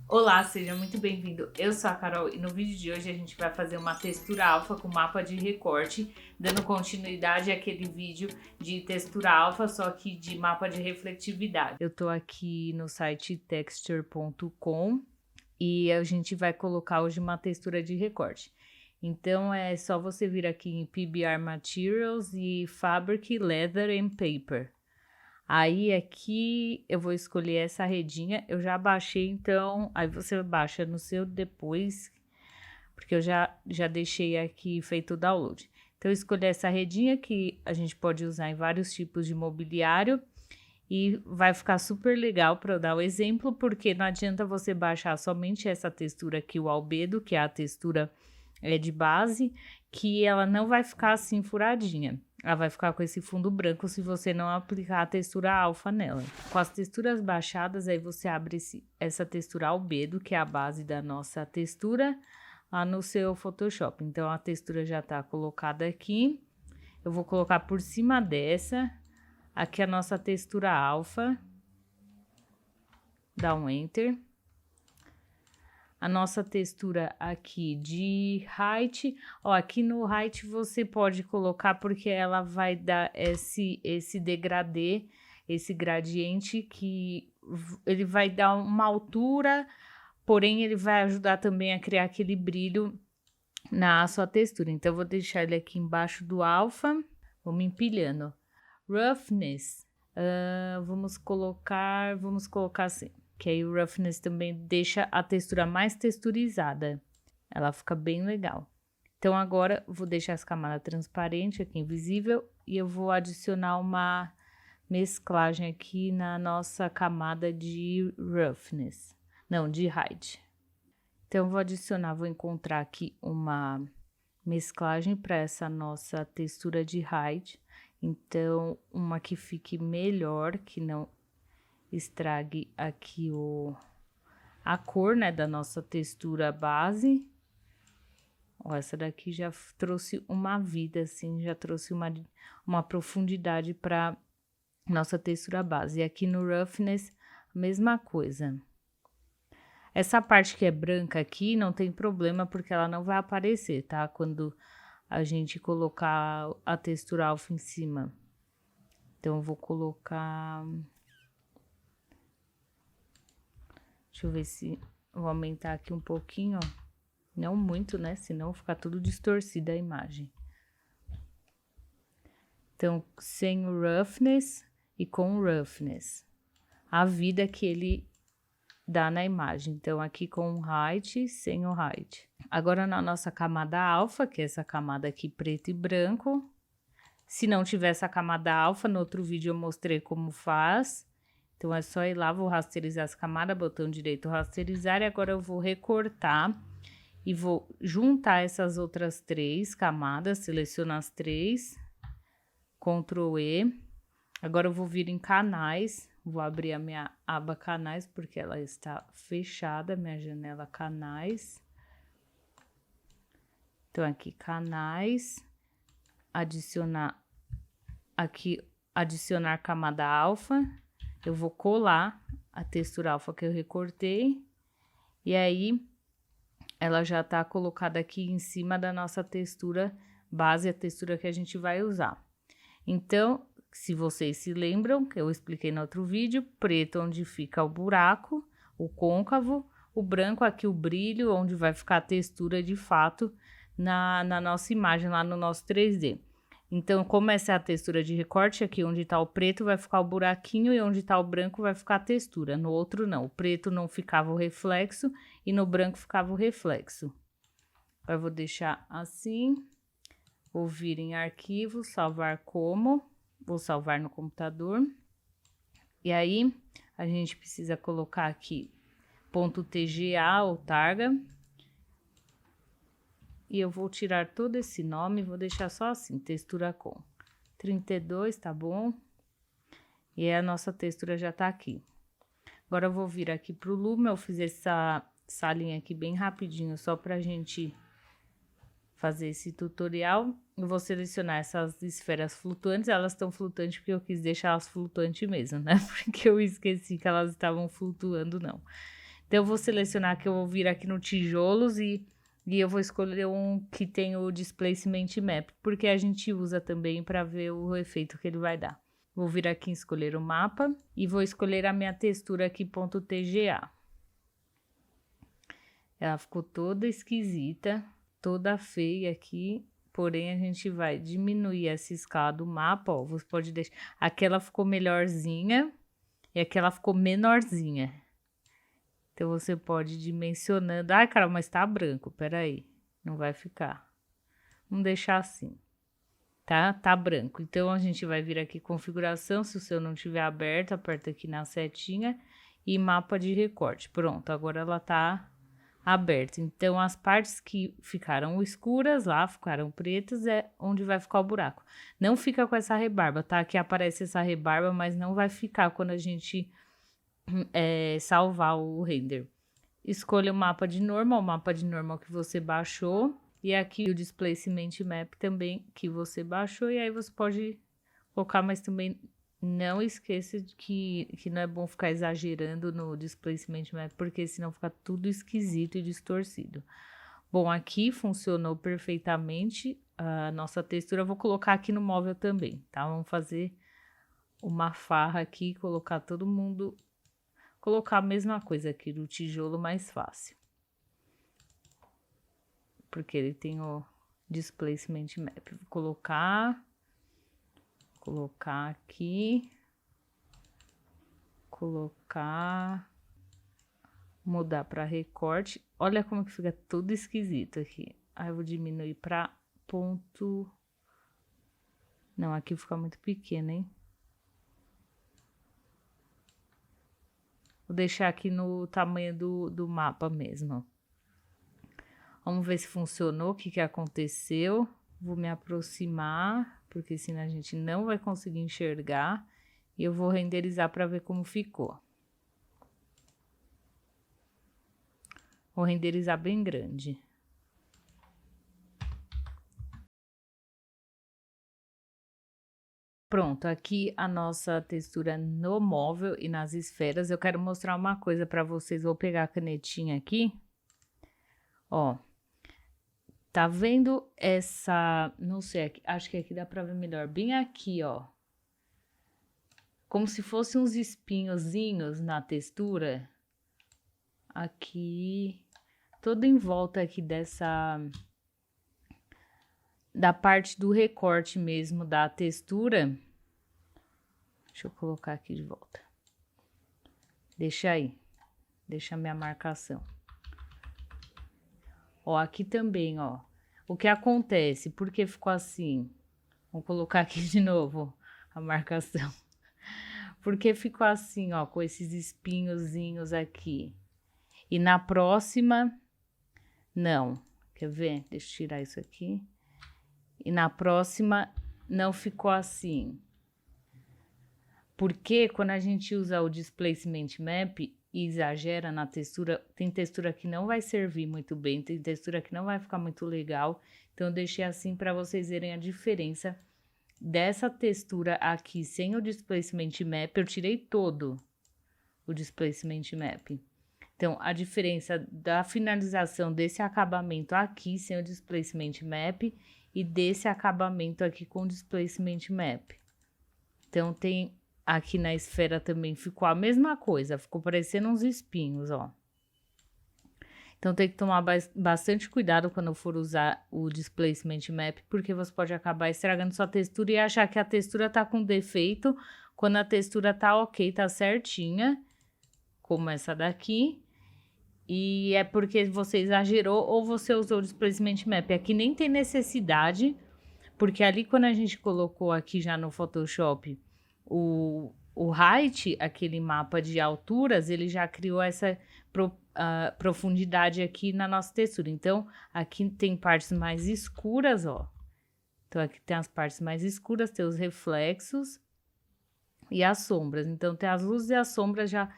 Olá, seja muito bem-vindo. Eu sou a Carol e no vídeo de hoje a gente vai fazer uma textura alfa com mapa de recorte, dando continuidade àquele vídeo de textura alfa, só que de mapa de refletividade. Eu tô aqui no site texture.com e a gente vai colocar hoje uma textura de recorte. Então é só você vir aqui em PBR Materials e Fabric, Leather and Paper. Aí aqui eu vou escolher essa redinha, eu já baixei, então aí você baixa no seu depois, porque eu já deixei aqui feito o download. Então eu escolhi essa redinha que a gente pode usar em vários tipos de mobiliário e vai ficar super legal para eu dar o exemplo, porque não adianta você baixar somente essa textura aqui, o albedo, que é a textura de base, que ela não vai ficar assim furadinha. Ela vai ficar com esse fundo branco se você não aplicar a textura alfa nela. Com as texturas baixadas, aí você abre essa textura albedo, que é a base da nossa textura, lá no seu Photoshop. Então, a textura já tá colocada aqui. Eu vou colocar por cima dessa, aqui a nossa textura alfa. Dá um Enter. A nossa textura aqui de height, ó, aqui no height você pode colocar porque ela vai dar esse degradê, esse gradiente que ele vai dar uma altura, porém ele vai ajudar também a criar aquele brilho na sua textura. Então eu vou deixar ele aqui embaixo do alfa, vamos empilhando. Roughness, vamos colocar assim. Que aí o roughness também deixa a textura mais texturizada. Ela fica bem legal. Então agora vou deixar essa camada transparente aqui, invisível, e eu vou adicionar uma mesclagem aqui na nossa camada de roughness. Não, de height. Então vou adicionar, vou encontrar aqui uma mesclagem para essa nossa textura de height. Então uma que fique melhor, que não estrague aqui a cor, né, da nossa textura base. Ó, essa daqui já trouxe uma vida, assim, já trouxe uma profundidade para nossa textura base. E aqui no roughness, a mesma coisa. Essa parte que é branca aqui não tem problema, porque ela não vai aparecer, tá? Quando a gente colocar a textura alfa em cima. Então, eu vou colocar... Deixa eu ver se vou aumentar aqui um pouquinho, ó. Não muito, né? Senão fica tudo distorcida a imagem. Então, sem o roughness e com o roughness. A vida que ele dá na imagem. Então, aqui com o height, sem o height. Agora, na nossa camada alfa, que é essa camada aqui preto e branco. Se não tiver essa camada alfa, no outro vídeo eu mostrei como faz. Então, é só ir lá, vou rasterizar as camadas, botão direito rasterizar, e agora eu vou recortar e vou juntar essas outras três camadas, selecionar as três, Ctrl E. Agora eu vou vir em canais, vou abrir a minha aba canais, porque ela está fechada, minha janela canais. Então, aqui canais, adicionar aqui, adicionar camada alfa. Eu vou colar a textura alfa que eu recortei, e aí ela já tá colocada aqui em cima da nossa textura base, a textura que a gente vai usar. Então, se vocês se lembram, que eu expliquei no outro vídeo, preto onde fica o buraco, o côncavo, o branco aqui o brilho, onde vai ficar a textura de fato na nossa imagem, lá no nosso 3D. Então, como essa é a textura de recorte, aqui onde tá o preto vai ficar o buraquinho e onde tá o branco vai ficar a textura. No outro não, o preto não ficava o reflexo e no branco ficava o reflexo. Eu vou deixar assim, vou vir em arquivo, salvar como, vou salvar no computador. E aí, a gente precisa colocar aqui .tga ou targa. E eu vou tirar todo esse nome, vou deixar só assim, textura com 32, tá bom? E a nossa textura já tá aqui. Agora eu vou vir aqui pro Lume, eu fiz essa linha aqui bem rapidinho, só pra gente fazer esse tutorial. Eu vou selecionar essas esferas flutuantes, elas estão flutuantes porque eu quis deixar elas flutuantes mesmo, né? Porque eu esqueci que elas estavam flutuando, não. Então, eu vou selecionar que eu vou vir aqui no tijolos e eu vou escolher um que tem o Displacement Map, porque a gente usa também para ver o efeito que ele vai dar. Vou vir aqui em escolher o mapa e vou escolher a minha textura aqui, .tga. Ela ficou toda esquisita, toda feia aqui, porém a gente vai diminuir essa escala do mapa, ó, você pode deixar... Aquela ficou melhorzinha e aquela ficou menorzinha. Então, você pode ir dimensionando. Ai, cara, mas tá branco, peraí, não vai ficar. Vamos deixar assim, tá? Tá branco. Então, a gente vai vir aqui configuração, se o seu não tiver aberto, aperta aqui na setinha e mapa de recorte. Pronto, agora ela tá aberta. Então, as partes que ficaram escuras lá, ficaram pretas, é onde vai ficar o buraco. Não fica com essa rebarba, tá? Aqui aparece essa rebarba, mas não vai ficar quando a gente salvar o render. Escolha o mapa de normal que você baixou. E aqui o Displacement Map também que você baixou. E aí você pode colocar, mas também não esqueça de que não é bom ficar exagerando no Displacement Map, porque senão fica tudo esquisito e distorcido. Bom, aqui funcionou perfeitamente a nossa textura. Eu vou colocar aqui no móvel também, tá? Vamos fazer uma farra aqui, colocar todo mundo... Colocar a mesma coisa aqui do tijolo mais fácil. Porque ele tem o Displacement Map. Vou colocar aqui. Mudar para recorte. Olha como que fica tudo esquisito aqui. Aí eu vou diminuir para ponto... Não, aqui fica muito pequeno, hein? Vou deixar aqui no tamanho do mapa mesmo. Vamos ver se funcionou, o que aconteceu. Vou me aproximar, porque senão a gente não vai conseguir enxergar. E eu vou renderizar para ver como ficou. Vou renderizar bem grande. Pronto, aqui a nossa textura no móvel e nas esferas. Eu quero mostrar uma coisa para vocês. Vou pegar a canetinha aqui. Ó, tá vendo essa... Não sei, acho que aqui dá para ver melhor. Bem aqui, ó. Como se fossem uns espinhozinhos na textura. Aqui, todo em volta aqui dessa... Da parte do recorte mesmo da textura. Deixa eu colocar aqui de volta. Deixa aí. Deixa a minha marcação. Ó, aqui também, ó. O que acontece? Por que ficou assim? Vou colocar aqui de novo a marcação. Porque ficou assim, ó, com esses espinhozinhos aqui. E na próxima, não. Quer ver? Deixa eu tirar isso aqui. E na próxima, não ficou assim. Porque quando a gente usa o Displacement Map e exagera na textura, tem textura que não vai servir muito bem, tem textura que não vai ficar muito legal. Então, eu deixei assim para vocês verem a diferença dessa textura aqui sem o Displacement Map. Eu tirei todo o Displacement Map. Então, a diferença da finalização desse acabamento aqui sem o Displacement Map e desse acabamento aqui com o Displacement Map. Então, tem... Aqui na esfera também ficou a mesma coisa, ficou parecendo uns espinhos, ó. Então, tem que tomar bastante cuidado quando for usar o Displacement Map, porque você pode acabar estragando sua textura e achar que a textura tá com defeito, quando a textura tá ok, tá certinha, como essa daqui. E é porque você exagerou ou você usou o Displacement Map. Aqui nem tem necessidade, porque ali quando a gente colocou aqui já no Photoshop... O height, aquele mapa de alturas, ele já criou essa profundidade aqui na nossa textura. Então, aqui tem partes mais escuras, ó. Então, aqui tem as partes mais escuras, tem os reflexos e as sombras. Então, tem as luzes e as sombras já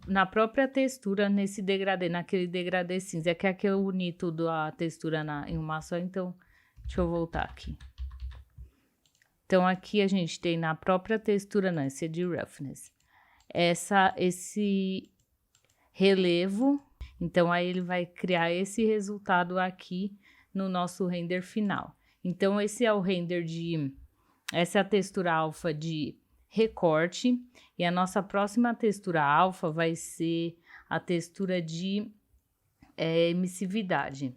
na própria textura, nesse degradê, naquele degradê cinza. É que aqui eu uni tudo a textura em uma só, então, deixa eu voltar aqui. Então, aqui a gente tem na própria textura, não, esse é de roughness. relevo. Então, aí ele vai criar esse resultado aqui no nosso render final. Então, esse é o render essa é a textura alfa de recorte. E a nossa próxima textura alfa vai ser a textura de emissividade.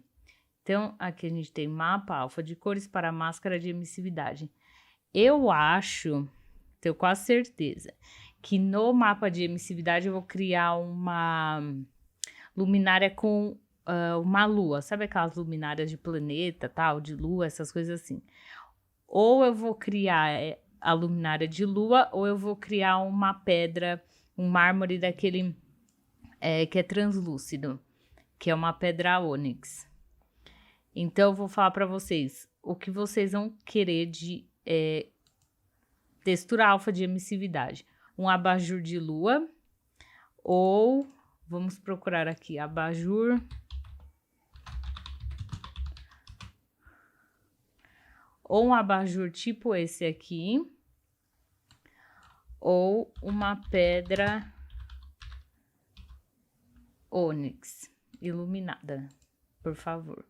Então, aqui a gente tem mapa alfa de cores para máscara de emissividade. Eu acho, tenho quase certeza, que no mapa de emissividade eu vou criar uma luminária com uma lua. Sabe aquelas luminárias de planeta, tal, de lua, essas coisas assim. Ou eu vou criar a luminária de lua, ou eu vou criar uma pedra, um mármore daquele que é translúcido, que é uma pedra ônix. Então, eu vou falar para vocês o que vocês vão querer de textura alfa de emissividade. Um abajur de lua, ou vamos procurar aqui, abajur ou um abajur tipo esse aqui, ou uma pedra ônix iluminada, por favor.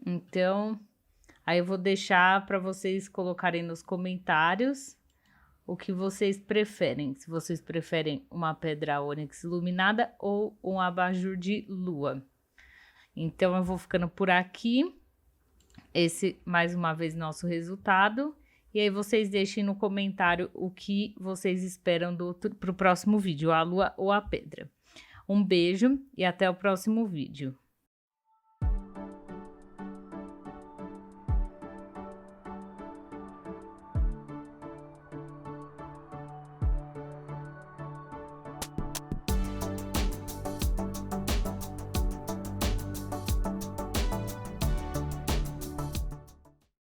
Então, aí eu vou deixar para vocês colocarem nos comentários o que vocês preferem. Se vocês preferem uma pedra ônix iluminada ou um abajur de lua. Então, eu vou ficando por aqui. Esse, mais uma vez, nosso resultado. E aí, vocês deixem no comentário o que vocês esperam pro próximo vídeo, a lua ou a pedra. Um beijo e até o próximo vídeo.